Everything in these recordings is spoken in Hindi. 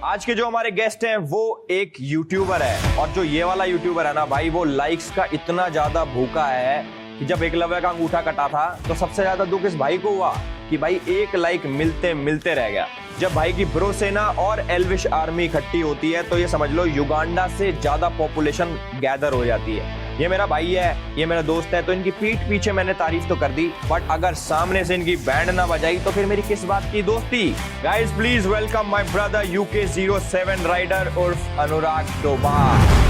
आज के जो हमारे गेस्ट हैं वो एक यूट्यूबर है, और जो ये वाला यूट्यूबर है ना भाई, वो लाइक्स का इतना ज्यादा भूखा है कि जब एकलव्य का अंगूठा कटा था तो सबसे ज्यादा दुख इस भाई को हुआ कि भाई एक लाइक मिलते मिलते रह गया। जब भाई की ब्रो सेना और एल्विश आर्मी इकट्ठी होती है तो ये समझ लो युगांडा से ज्यादा पॉपुलेशन गैदर हो जाती है। ये मेरा भाई है, ये मेरा दोस्त है, तो इनकी पीठ पीछे मैंने तारीफ तो कर दी, बट अगर सामने से इनकी बैंड ना बजाई तो फिर मेरी किस बात की दोस्ती। Guys please welcome my brother UK07 rider उर्फ अनुराग डोभाल।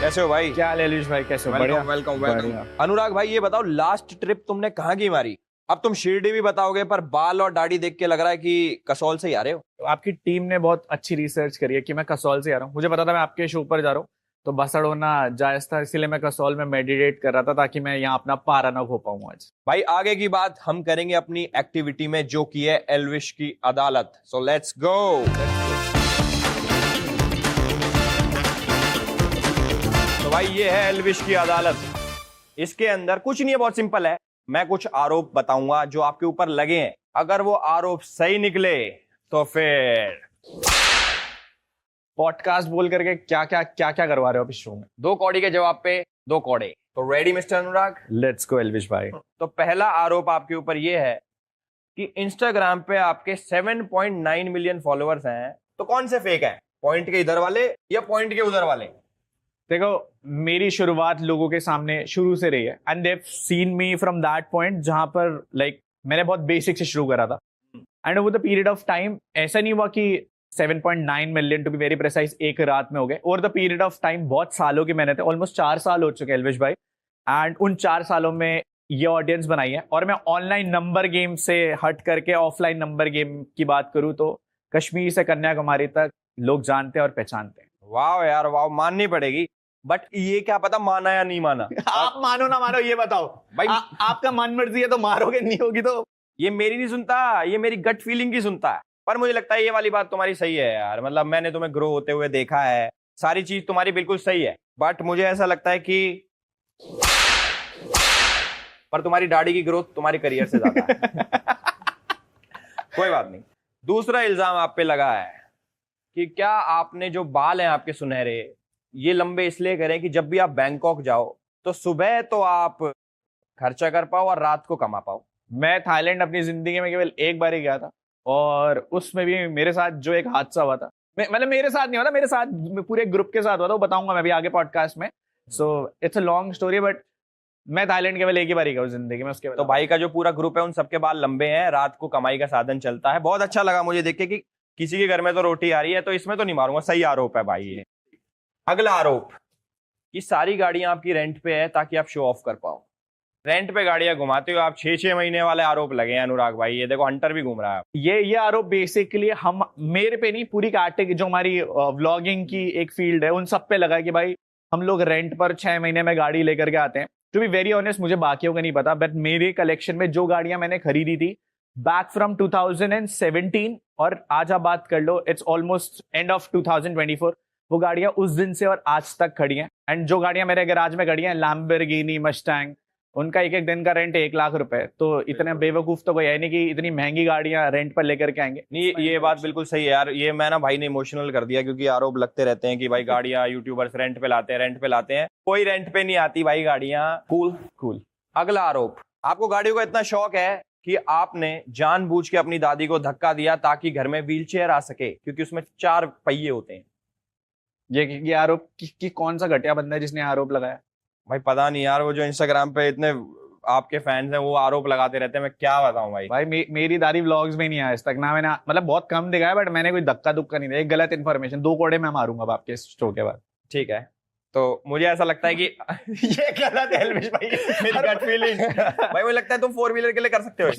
कैसे हो भाई? क्या हाल है एल्विश भाई, कैसे हो? Welcome welcome welcome. अनुराग भाई ये बताओ, लास्ट ट्रिप तुमने कहाँ की मारी? अब तुम शिरडी भी बताओगे, पर बाल और दाढ़ी देख के लग रहा है कि कसौल से ही आ रहे हो। तो आपकी टीम ने बहुत अच्छी रिसर्च करी है कि मैं कसौल से आ रहा हूँ। मुझे पता था मैं आपके शो पर जा रहा हूँ, तो बसड़ोना जायज था, इसीलिए मैं कसौल में मेडिटेट कर रहा था ताकि मैं यहाँ अपना पारा न खो पाऊँ आज। भाई आगे की बात हम करेंगे अपनी एक्टिविटी में, जो की है एल्विश की अदालत। So let's go. तो भाई ये है एल्विश की अदालत। इसके अंदर कुछ नहीं है, बहुत सिंपल है। मैं कुछ आरोप बताऊंगा जो आपके ऊपर लगे हैं, अगर वो आरोप सही निकले तो फिर पॉडकास्ट बोल करके क्या करवा रहे हो आप इस शो में? 2 कौड़ी के जवाब पे 2 कौड़े। तो ready mister Anurag? Let's go Elvish भाई। तो पहला आरोप आपके ऊपर ये है कि इंस्टाग्राम पे आपके 7.9 मिलियन फॉलोअर्स हैं, तो कौन से फेक हैं? पॉइंट के इधर वाले या पॉइंट के उधर वाले? देखो, मेरी शुरुआत लोगों के सामने शुरू से रही है, and they have seen me from that point जहां पर मैंने बहुत बेसिक से शुरू करा था, and over the period of time ऐसा नहीं हुआ कि 7.9 million to be very precise एक रात में हो गए। Over the period of time बहुत सालों की मेहनत है, ऑलमोस्ट 4 साल हो चुके हैं एल्विश भाई, एंड उन 4 सालों में ये ऑडियंस बनाई है। और मैं ऑनलाइन नंबर गेम से हट करके ऑफलाइन नंबर गेम की बात करूं तो कश्मीर से कन्याकुमारी तक लोग जानते हैं और पहचानते हैं। वाह यार वाह, माननी पड़ेगी। बट ये क्या पता माना या नहीं माना। आप मानो ना मानो ये बताओ भाई। आपका मन मर्जी है तो मारोगे, नहीं होगी तो? ये मेरी नहीं सुनता, ये मेरी गट फीलिंग की सुनता है। पर मुझे लगता है ये वाली बात तुम्हारी सही है यार, मतलब मैंने तुम्हें ग्रो होते हुए देखा है, सारी चीज तुम्हारी बिल्कुल सही है, बट मुझे ऐसा लगता है कि पर तुम्हारी दाढ़ी की ग्रोथ तुम्हारी करियर से ज्यादा है। कोई बात नहीं। दूसरा इल्जाम आप पे लगा है कि क्या आपने जो बाल हैं आपके सुनहरे, ये लंबे इसलिए करें कि जब भी आप बैंकॉक जाओ तो सुबह तो आप खर्चा कर पाओ और रात को कमा पाओ। मैं थाईलैंड अपनी जिंदगी में केवल एक बार ही गया था, और उसमें भी मेरे साथ जो एक हादसा हुआ था, मतलब मेरे साथ नहीं हुआ था, मेरे साथ पूरे ग्रुप के साथ हुआ था, वो बताऊंगा मैं भी आगे पॉडकास्ट में। So it's a long story, but मैं थाईलैंड केवल एक ही बार ही गया जिंदगी में। उसके तो भाई का जो पूरा ग्रुप है उन सबके बाल लंबे हैं, रात को कमाई का साधन चलता है। बहुत अच्छा लगा मुझे देख के कि किसी के घर में तो रोटी आ रही है, तो इसमें तो नहीं मारूंगा, सही आरोप है भाई ये। अगला आरोप कि सारी गाड़ियां आपकी रेंट पे है ताकि आप शो ऑफ कर पाओ। रेंट पे गाड़ियां घुमाते हो आप, 6-6 महीने वाले आरोप लगे हैं अनुराग भाई। ये देखो हंटर भी घूम रहा है। ये आरोप बेसिकली हम मेरे पे नहीं, पूरी कैटेगरी जो हमारी व्लॉगिंग की एक फील्ड है उन सब पे लगा है कि भाई हम लोग रेंट पर 6 महीने में गाड़ी लेकर के आते हैं। टू बी वेरी ऑनेस्ट, मुझे बाकियों का नहीं पता, बट मेरे कलेक्शन में जो गाड़ियां मैंने खरीदी थी बैक फ्रॉम 2017 और आज आप बात कर लो इट्स ऑलमोस्ट एंड ऑफ 2024, वो गाड़ियां उस दिन से और आज तक खड़ी हैं। एंड जो गाड़ियां मेरे गैराज में खड़ी हैं, लैम्बोर्गिनी, मस्टैंग, उनका एक दिन का रेंट 1 लाख रुपए। तो इतने बेवकूफ तो कोई है नहीं कि इतनी महंगी गाड़ियां रेंट पर लेकर के आएंगे। नहीं, ये बात बिल्कुल सही है यार। ये मैं ना भाई ने इमोशनल कर दिया, क्योंकि आरोप लगते रहते हैं कि भाई गाड़ियां यूट्यूबर्स रेंट पे लाते हैं। कोई रेंट पे नहीं आती भाई गाड़ियां। कूल। अगला आरोप, आपको गाड़ियों का इतना शौक है कि आपने जानबूझ के अपनी दादी को धक्का दिया ताकि घर में व्हीलचेयर आ सके, क्योंकि उसमें 4 पहिए होते हैं। ये आरोप कि कौन सा घटिया बंदा है जिसने आरोप लगाया? भाई पता नहीं यार, वो जो इंस्टाग्राम पे इतने आपके फैंस हैं वो आरोप लगाते रहते हैं, मैं क्या बताऊं भाई। मेरी दादी व्लॉग्स में नहीं आया आज तक ना, मैंने मतलब बहुत कम दिखाया, बट मैंने कोई धक्का दुक्का नहीं दिया। एक गलत इन्फॉर्मेशन 2 कोड़े मैं मारूंगा आपके शो के बाद। ठीक है, तो मुझे ऐसा लगता है कि ये गलत है एल्विश भाई, मेरी गट फीलिंग। भाई मुझे लगता है तुम 4 व्हीलर के लिए कर सकते हो।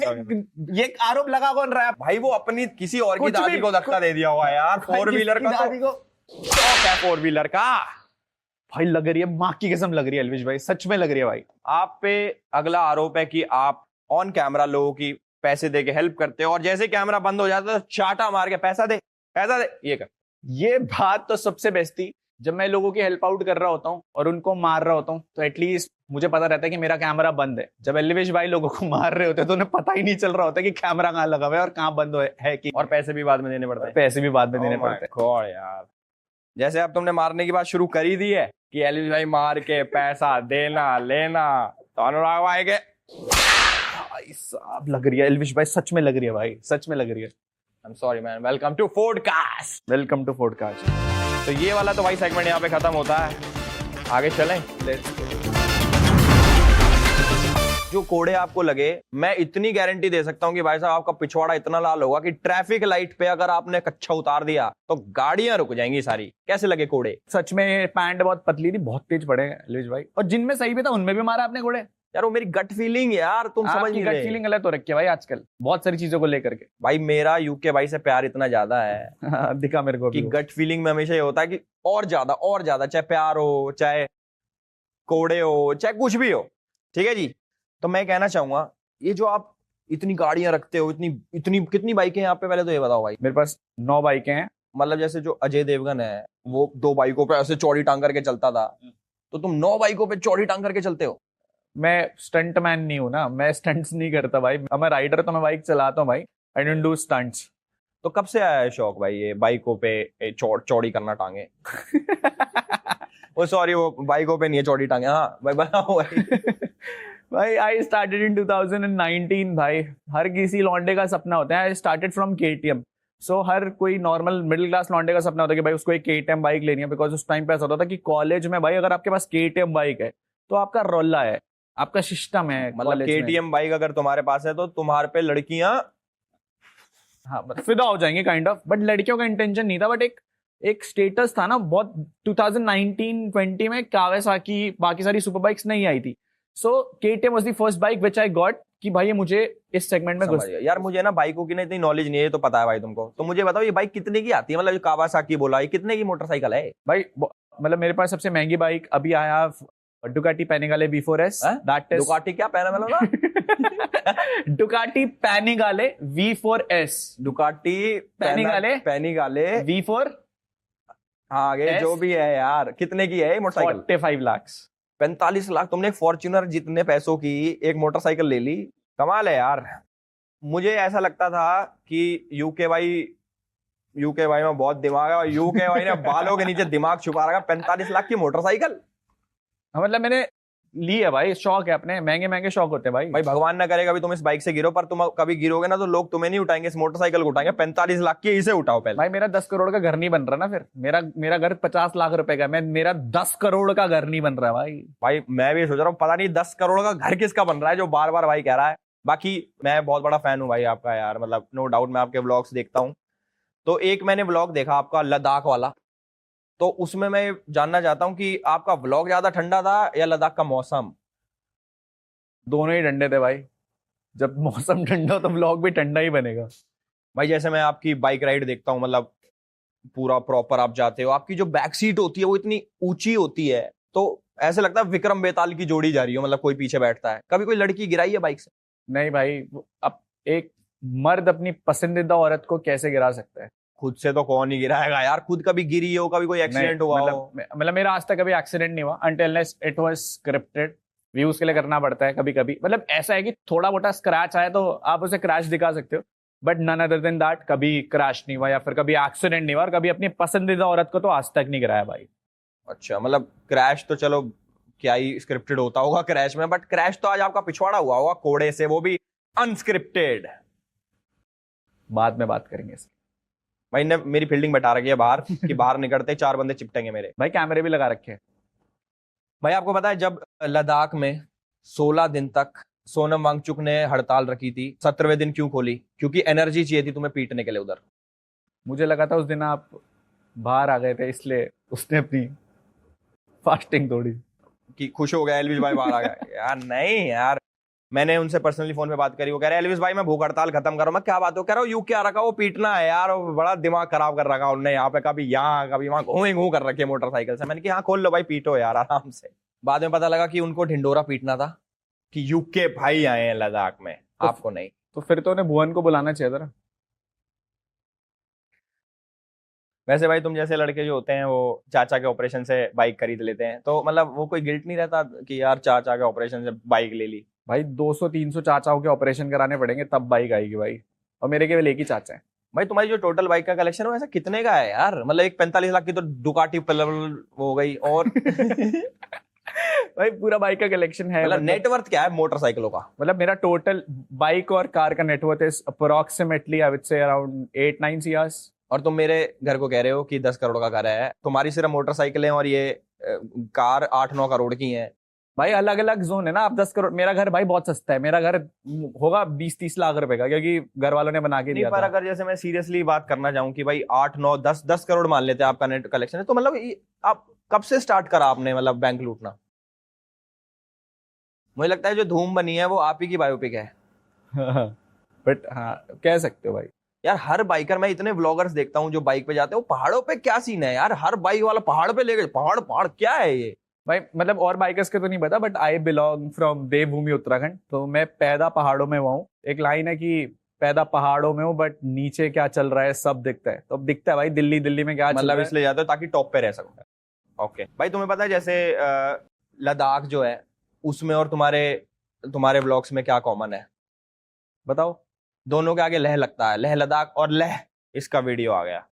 ये आरोप लगा कौन रहा है भाई? वो अपनी किसी और की दादी को धक्का दे दिया हुआ है यार। 4 व्हीलर का तो शौक है, 4 व्हीलर का भाई। लग रही है, माँ की कसम लग रही है एल्विश भाई, सच में लग रही है भाई। आप पे अगला आरोप है कि आप ऑन कैमरा लोगों की पैसे दे के हेल्प करते हो, और जैसे कैमरा बंद हो जाता है तो चाटा मार के पैसा दे ये कर। ये बात तो सबसे बेस्ट थी जब मैं लोगों की हेल्प आउट कर रहा होता हूँ और उनको मार रहा होता हूँ तो एटलीस्ट मुझे पता रहता है कि मेरा कैमरा बंद है। जब एलिवेश भाई लोगों को मार रहे होते हैं तो उन्हें पता ही नहीं चल रहा होता कि कैमरा कहाँ लगा हुआ है और कहाँ बंद है कि, और पैसे भी बाद में देने पड़ते हैं। पैसे भी बाद में देने Oh my पड़ते हैं। God यार, जैसे अब तुमने मारने की बात शुरू कर ही दी है कि एलिवेश भाई मार के पैसा देना लेना, तो अनुराग भाई के भाई साहब लग रही है एलिवेश भाई, सच में लग रही है भाई, सच में लग रही है। I am sorry man, welcome to podcast. Welcome to podcast. तो ये वाला तो भाई सेगमेंट यहाँ पे खत्म होता है, आगे चलें। जो कोड़े आपको लगे, मैं इतनी गारंटी दे सकता हूं कि भाई साहब आपका पिछवाड़ा इतना लाल होगा कि ट्रैफिक लाइट पे अगर आपने कच्चा उतार दिया तो गाड़ियां रुक जाएंगी सारी। कैसे लगे कोड़े? सच में पैंट बहुत पतली थी, बहुत तेज पड़े एलिवेश भाई, और जिनमें सही भी था उनमें भी मारा आपने कोड़े। यार वो मेरी गट फीलिंग यार, तुम समझ नहीं गट रहे। फीलिंग गलत हो रखी है भाई आजकल बहुत सारी चीजों को लेकर के। भाई मेरा यूके भाई से प्यार इतना ज्यादा है दिखा मेरे को कि भी गट फीलिंग में हमेशा ये होता है कि और ज्यादा, चाहे प्यार हो, चाहे कोड़े हो, चाहे कुछ भी हो। ठीक है जी, तो मैं कहना चाहूंगा ये जो आप इतनी गाड़ियां रखते हो, इतनी इतनी कितनी बाइकें हैं यहाँ पे, पहले तो ये बताओ भाई। मेरे पास 9 बाइकें हैं। मतलब जैसे जो अजय देवगन है वो 2 बाइकों पे ऐसे चौड़ी टांग करके चलता था, तो तुम 9 बाइकों पे चौड़ी टांग करके चलते हो। मैं स्टंट मैन नहीं हूं ना, मैं स्टंट्स नहीं करता भाई। मैं राइडर तो मैं बाइक चलाता हूँ भाई, आई डोंट डू स्टंट्स। तो कब से आया है शौक भाई ये बाइकों पे चौड़ी करना टांगे? वो सॉरी, वो बाइकों पे नहीं है चौड़ी टांगे। हाँ भाई बताओ भाई। भाई आई स्टार्टेड इन 2019 भाई। हर किसी लौंडे का सपना होता है, आई स्टार्टेड फ्रॉम केटीएम। सो हर कोई नॉर्मल मिडिल क्लास लौंडे का सपना होता है कि भाई उसको एक केटीएम बाइक लेनी है, बिकॉज उस टाइम पे ऐसा होता था कि कॉलेज में भाई अगर आपके पास केटीएम बाइक है तो आपका रोला है, आपका सिस्टम है। मतलब केटीएम बाइक अगर तुम्हारे पास है तो तुम्हारे पे लड़कियां हाँ मतलब फिदा हो जाएंगे काइंड ऑफ। बट लड़कियों का इंटेंशन नहीं था, बट एक स्टेटस था ना बहुत। 2019-20 में कावासाकी बाकी सारी सुपर बाइक्स नहीं आई थी। So KTM was the first bike which I got कि भाई ये मुझे इस सेगमेंट में घुस। यार मुझे ना बाइकों की ना इतनी नॉलेज नहीं है, ये तो पता है भाई तुमको। तो मुझे बताओ ये बाइक कितने की आती है? मतलब जो कावासाकी बोला, ये कितने की मोटरसाइकिल है भाई? मतलब मेरे पास सबसे महंगी बाइक अभी I have Ducati पैनिगाले V4S। That is Ducati क्या मतलब डुकाटी पैनिगाले V4S। Ducati पैनिगाले V4। हाँ आगे जो भी है यार, कितने की है मोटरसाइकिल? 45 लाख। 45 लाख? तुमने फॉर्च्यूनर जितने पैसों की एक मोटरसाइकिल ले ली, कमाल है यार। मुझे ऐसा लगता था कि यूके भाई में बहुत दिमाग है, और यूके भाई ने बालों के नीचे दिमाग छुपा रखा। 45 लाख की मोटरसाइकिल? मतलब मैंने ली है भाई, शौक है अपने, महंगे महंगे शौक होते हैं भाई। भाई भगवान ना करे कभी तुम इस बाइक से गिरो, पर तुम कभी गिरोगे ना तो लोग तुम्हें नहीं उठाएंगे, इस मोटरसाइकिल को उठाएंगे। 45 लाख की, इसे उठाओ पहले। भाई मेरा 10 करोड़ का घर नहीं बन रहा ना, फिर मेरा घर 50 लाख रुपए का, मेरा 10 करोड़ का घर नहीं बन रहा भाई। मैं भी सोच रहा हूँ, पता नहीं 10 करोड़ का घर किसका बन रहा है जो बार बार भाई कह रहा है। बाकी मैं बहुत बड़ा फैन हूँ भाई आपका यार, मतलब नो डाउट। मैं आपके व्लॉग्स देखता हूँ, तो एक मैंने व्लॉग देखा आपका लद्दाख वाला, तो उसमें मैं जानना चाहता हूँ कि आपका व्लॉग ज्यादा ठंडा था या लद्दाख का मौसम? दोनों ही ठंडे थे भाई। जब मौसम ठंडा हो तो व्लॉग भी ठंडा ही बनेगा भाई। जैसे मैं आपकी बाइक राइड देखता हूँ, मतलब पूरा प्रॉपर आप जाते हो, आपकी जो बैक सीट होती है वो इतनी ऊंची होती है, तो ऐसे लगता है विक्रम बेताल की जोड़ी जा रही हो, मतलब कोई पीछे बैठता है। कभी कोई लड़की गिराई है बाइक से? नहीं भाई, अब एक मर्द अपनी पसंदीदा औरत को कैसे गिरा सकता है? खुद से तो कौन ही गिराएगा यार। खुद कभी गिरी हो, कभी कोई एक्सीडेंट हुआ हो? मतलब मेरा आज तक कभी एक्सीडेंट नहीं हुआ, until it was scripted. Views के लिए करना पड़ता है कभी कभी। मतलब ऐसा है कि थोड़ा मोटा स्क्रैच आए तो आप उसे क्रैश दिखा सकते हो, but none other than that कभी क्रैश नहीं हुआ या फिर कभी एक्सीडेंट नहीं हुआ, और कभी अपनी पसंदीदा औरत को तो आज तक नहीं गिराया भाई। अच्छा, मतलब क्रैश तो चलो क्या ही स्क्रिप्टेड होता होगा क्रैश में, बट क्रैश तो आज आपका पिछवाड़ा हुआ होगा कोड़े से, वो भी अनस्क्रिप्टेड। बाद में बात करेंगे इसकी। भाई ने मेरी फील्डिंग बता रखी है बाहर कि बाहर निकलते 4 बंदे चिपटेंगे मेरे। भाई कैमरे भी लगा रखे हैं। भाई आपको पता है जब लद्दाख में 16 दिन तक सोनम वांगचुक ने हड़ताल रखी थी, 17वें दिन क्यों खोली? क्योंकि एनर्जी चाहिए थी तुम्हें पीटने के लिए उधर। मुझे लगा था उस दिन आप बाहर आ गए थे, इसलिए उसने अपनी फास्टिंग तोड़ी। कि खुश हो गया एलविश भाई बाहर आ गया। यार नहीं यार, मैंने उनसे पर्सनली फोन पे बात करी, वो कह रहे एलविश भाई मैं भूख हड़ताल खत्म करो। मैं क्या बात हो? कह रहा हूँ यूके आ रखा, वो पीटना है यार, वो बड़ा दिमाग खराब कर रखा उन्होंने यहाँ पे, कभी यहाँ कभी वहां घूम कर रखी है मोटरसाइकिल से। मैंने कहा हाँ खोल लो भाई, पीटो यार आराम से। बाद में पता लगा कि उनको ढिंडोरा पीटना था कि यूके भाई आए हैं लद्दाख में, आपको नहीं। तो फिर तो उन्हें भुवन को बुलाना चाहिए था। वैसे भाई तुम जैसे लड़के जो होते हैं वो चाचा के ऑपरेशन से बाइक खरीद लेते हैं, तो मतलब वो कोई गिल्ट नहीं रहता कि यार चाचा के ऑपरेशन से बाइक ले ली? भाई 200-300 चाचाओं के ऑपरेशन कराने पड़ेंगे तब बाइक आएगी भाई, और मेरे केवल एक ही चाचा है। भाई तुम्हारी जो टोटल बाइक का कलेक्शन है वो ऐसा कितने का है यार? मतलब एक 45 लाख की तो डुकाटी हो गई, और भाई पूरा बाइक का कलेक्शन है। मतलब नेटवर्थ क्या है मोटरसाइकिलों का? मतलब मेरा टोटल बाइक और कार का net worth is approximately I would say around 8-9 सीआर्स। और तुम मेरे घर को कह रहे हो कि 10 करोड़ का घर है, तुम्हारी सिर्फ मोटरसाइकिलें और ये कार 8-9 करोड़ की हैं। भाई अलग अलग जोन है ना। आप 10 करोड़, मेरा घर भाई बहुत सस्ता है, मेरा घर होगा 20-30 लाख रुपए का, क्योंकि घर वालों ने बना के नहीं, दिया पर था। अगर जैसे मैं सीरियसली बात करना चाहूँ कि भाई 8-9-10 करोड़ मान लेते हैं आपका नेट कलेक्शन है, तो मतलब आप कब से स्टार्ट करा आपने मतलब बैंक लूटना? मुझे लगता है जो धूम बनी है वो आप ही की बायोपिक है। बट हाँ, कह सकते हो भाई। यार हर बाइकर, मैं इतने व्लॉगर्स देखता हूँ जो बाइक पे जाते हैं, वो पहाड़ों पे क्या सीन है यार? हर बाइक वाला पहाड़ पे ले गए, पहाड़ पहाड़ क्या है ये? भाई मतलब और बाइकर्स के तो नहीं पता, बट आई बिलोंग फ्रॉम देवभूमि उत्तराखंड, तो मैं पैदा पहाड़ों में हुआ हूँ। एक लाइन है कि पैदा पहाड़ों में हूँ बट नीचे क्या चल रहा है सब दिखता है। तो अब दिखता है भाई दिल्ली दिल्ली में क्या चल मतलब रहा है। इसलिए जाते हो ताकि टॉप पे रह सको। ओके भाई, तुम्हें पता है जैसे लद्दाख जो है उसमें और तुम्हारे तुम्हारे व्लॉग्स में क्या कॉमन है? बताओ। दोनों के आगे लह लगता है, लेह लद्दाख और लह, इसका वीडियो आ गया।